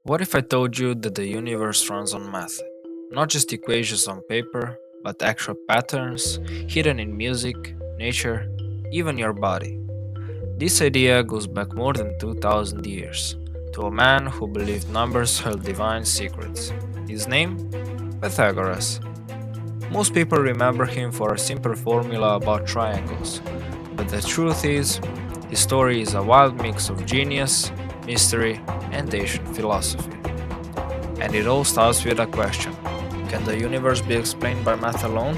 What if I told you that the universe runs on math? Not just equations on paper, but actual patterns hidden in music, nature, even your body. This idea goes back more than 2000 years to a man who believed numbers held divine secrets. His name? Pythagoras. Most people remember him for a simple formula about triangles, but the truth is, his story is a wild mix of genius, mystery, and ancient philosophy. And it all starts with a question: can the universe be explained by math alone?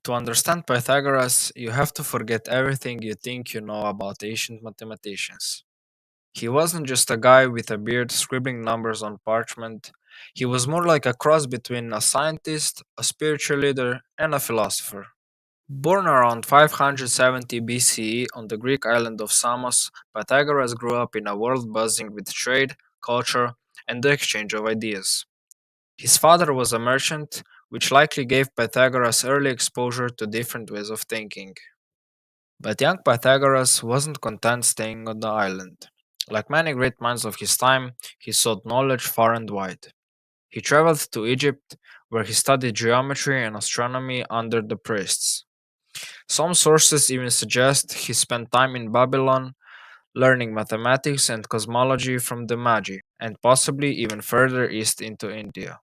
To understand Pythagoras, you have to forget everything you think you know about ancient mathematicians. He wasn't just a guy with a beard scribbling numbers on parchment, he was more like a cross between a scientist, a spiritual leader, and a philosopher. Born around 570 BCE on the Greek island of Samos, Pythagoras grew up in a world buzzing with trade, culture, and the exchange of ideas. His father was a merchant, which likely gave Pythagoras early exposure to different ways of thinking. But young Pythagoras wasn't content staying on the island. Like many great minds of his time, he sought knowledge far and wide. He traveled to Egypt, where he studied geometry and astronomy under the priests. Some sources even suggest he spent time in Babylon, learning mathematics and cosmology from the Magi, and possibly even further east into India.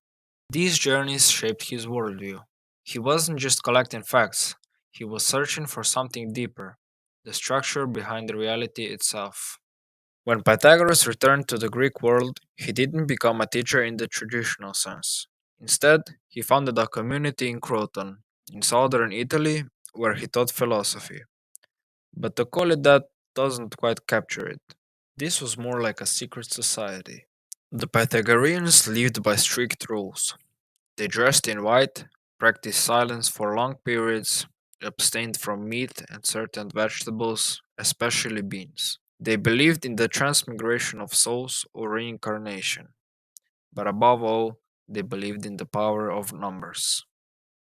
These journeys shaped his worldview. He wasn't just collecting facts, he was searching for something deeper: the structure behind the reality itself. When Pythagoras returned to the Greek world, he didn't become a teacher in the traditional sense. Instead, he founded a community in Croton, in southern Italy, where he taught philosophy. But to call it that doesn't quite capture it. This was more like a secret society. The Pythagoreans lived by strict rules. They dressed in white, practiced silence for long periods, abstained from meat and certain vegetables, especially beans. They believed in the transmigration of souls or reincarnation, but above all, they believed in the power of numbers.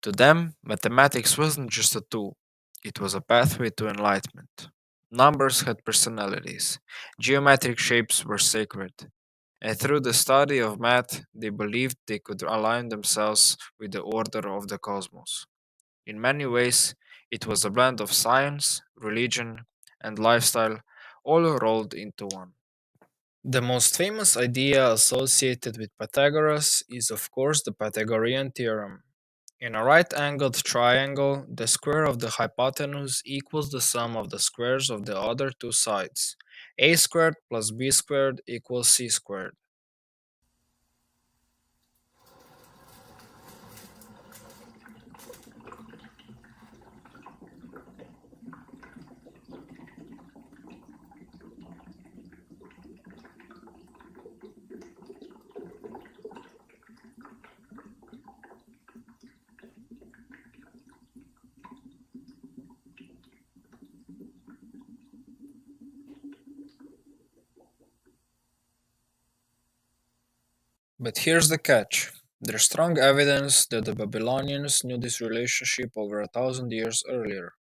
To them, mathematics wasn't just a tool, it was a pathway to enlightenment. Numbers had personalities, geometric shapes were sacred, and through the study of math, they believed they could align themselves with the order of the cosmos. In many ways, it was a blend of science, religion, and lifestyle all rolled into one. The most famous idea associated with Pythagoras is, of course, the Pythagorean theorem. In a right angled triangle, the square of the hypotenuse equals the sum of the squares of the other two sides. A squared plus b squared equals c squared. But here's the catch. There's strong evidence that the Babylonians knew this relationship over 1,000 years earlier.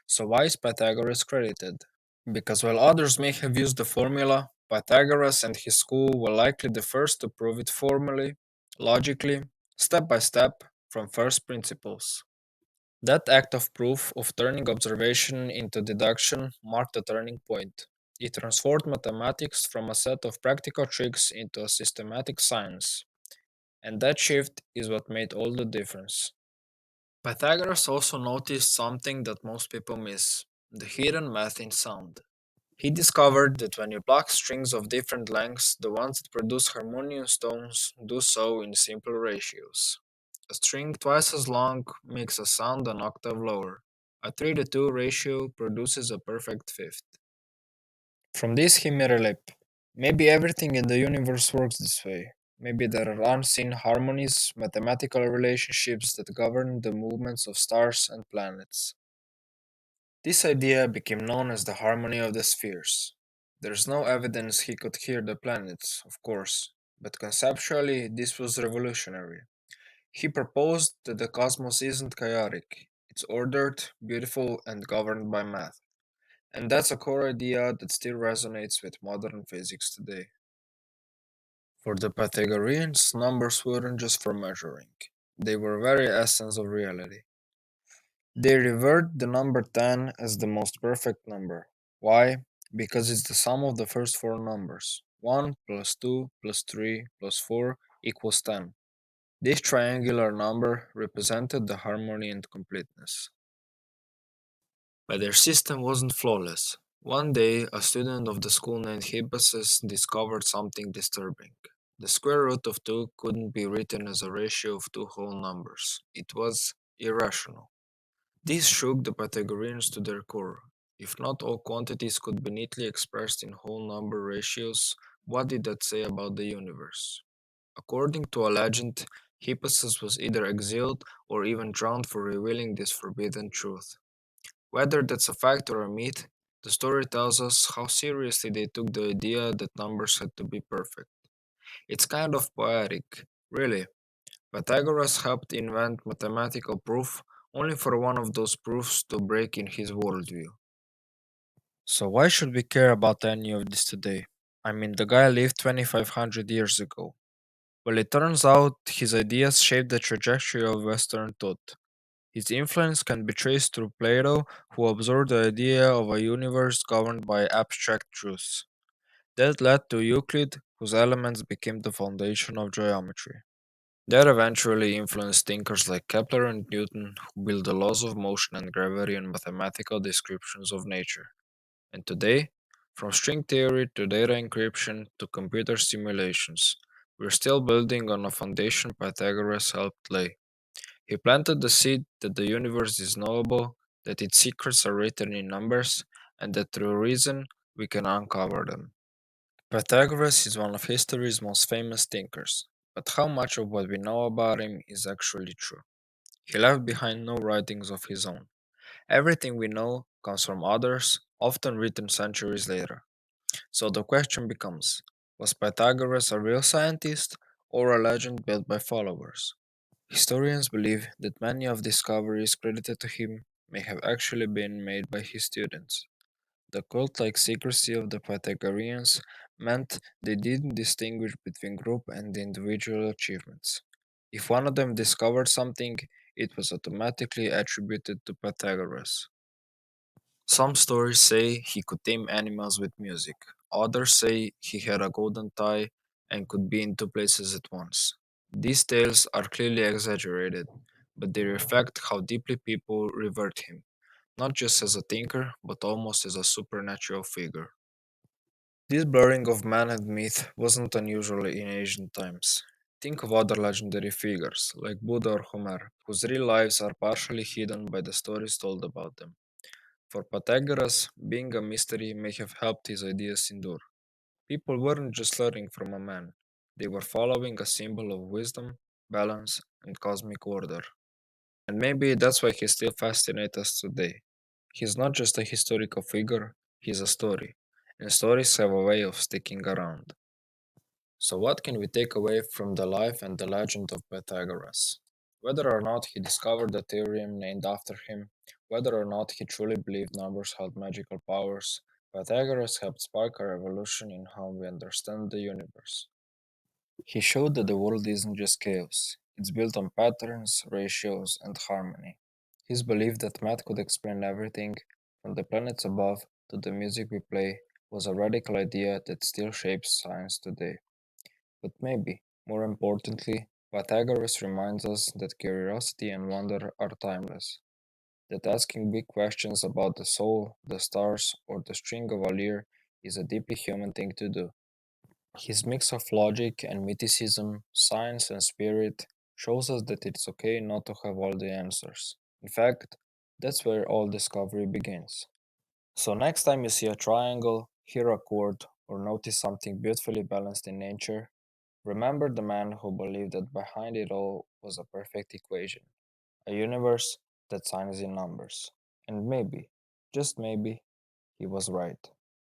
So why is Pythagoras credited? Because while others may have used the formula, Pythagoras and his school were likely the first to prove it formally, logically, step by step, from first principles. That act of proof, of turning observation into deduction, marked a turning point. It transformed mathematics from a set of practical tricks into a systematic science. And that shift is what made all the difference. Pythagoras also noticed something that most people miss: the hidden math in sound. He discovered that when you pluck strings of different lengths, the ones that produce harmonious tones do so in simple ratios. A string twice as long makes a sound an octave lower. A 3:2 ratio produces a perfect fifth. From this he made a leap. Maybe everything in the universe works this way. Maybe there are unseen harmonies, mathematical relationships that govern the movements of stars and planets. This idea became known as the harmony of the spheres. There's no evidence he could hear the planets, of course, but conceptually this was revolutionary. He proposed that the cosmos isn't chaotic, It's ordered, beautiful, and governed by math. And that's a core idea that still resonates with modern physics today. For the Pythagoreans, numbers weren't just for measuring, they were very essence of reality. They revered the number 10 as the most perfect number. Why? Because it's the sum of the first four numbers. 1 plus 2 plus 3 plus 4 equals 10. This triangular number represented the harmony and completeness. But their system wasn't flawless. One day, a student of the school named Hippasus discovered something disturbing. The square root of 2 couldn't be written as a ratio of two whole numbers. It was irrational. This shook the Pythagoreans to their core. If not all quantities could be neatly expressed in whole number ratios, what did that say about the universe? According to a legend, Hippasus was either exiled or even drowned for revealing this forbidden truth. Whether that's a fact or a myth, the story tells us how seriously they took the idea that numbers had to be perfect. It's kind of poetic, really. Pythagoras helped invent mathematical proof only for one of those proofs to break in his worldview. So why should we care about any of this today? I mean, the guy lived 2500 years ago. Well, it turns out his ideas shaped the trajectory of Western thought. His influence can be traced through Plato, who observed the idea of a universe governed by abstract truths. That led to Euclid, whose elements became the foundation of geometry. That eventually influenced thinkers like Kepler and Newton, who built the laws of motion and gravity and mathematical descriptions of nature. And today, from string theory to data encryption to computer simulations, we're still building on a foundation Pythagoras helped lay. He planted the seed that the universe is knowable, that its secrets are written in numbers, and that through reason we can uncover them. Pythagoras is one of history's most famous thinkers, but how much of what we know about him is actually true? He left behind no writings of his own. Everything we know comes from others, often written centuries later. So the question becomes, was Pythagoras a real scientist or a legend built by followers? Historians believe that many of the discoveries credited to him may have actually been made by his students. The cult like secrecy of the Pythagoreans meant they didn't distinguish between group and individual achievements. If one of them discovered something, it was automatically attributed to Pythagoras. Some stories say he could tame animals with music, others say he had a golden tie and could be in two places at once. These tales are clearly exaggerated, but they reflect how deeply people revered him, not just as a thinker, but almost as a supernatural figure. This blurring of man and myth wasn't unusual in ancient times. Think of other legendary figures, like Buddha or Homer, whose real lives are partially hidden by the stories told about them. For Pythagoras, being a mystery may have helped his ideas endure. People weren't just learning from a man, they were following a symbol of wisdom, balance, and cosmic order. And maybe that's why he still fascinates us today. He's not just a historical figure, he's a story. And stories have a way of sticking around. So, what can we take away from the life and the legend of Pythagoras? Whether or not he discovered the theorem named after him, whether or not he truly believed numbers held magical powers, Pythagoras helped spark a revolution in how we understand the universe. He showed that the world isn't just chaos, it's built on patterns, ratios, and harmony. His belief that math could explain everything, from the planets above to the music we play, was a radical idea that still shapes science today. But maybe, more importantly, Pythagoras reminds us that curiosity and wonder are timeless, that asking big questions about the soul, the stars, or the string of a lyre is a deeply human thing to do. His mix of logic and mythicism, science and spirit, shows us that it's okay not to have all the answers. In fact, that's where all discovery begins. So, next time you see a triangle, hear a chord, or notice something beautifully balanced in nature, remember the man who believed that behind it all was a perfect equation, a universe that signs in numbers. And maybe, just maybe, he was right.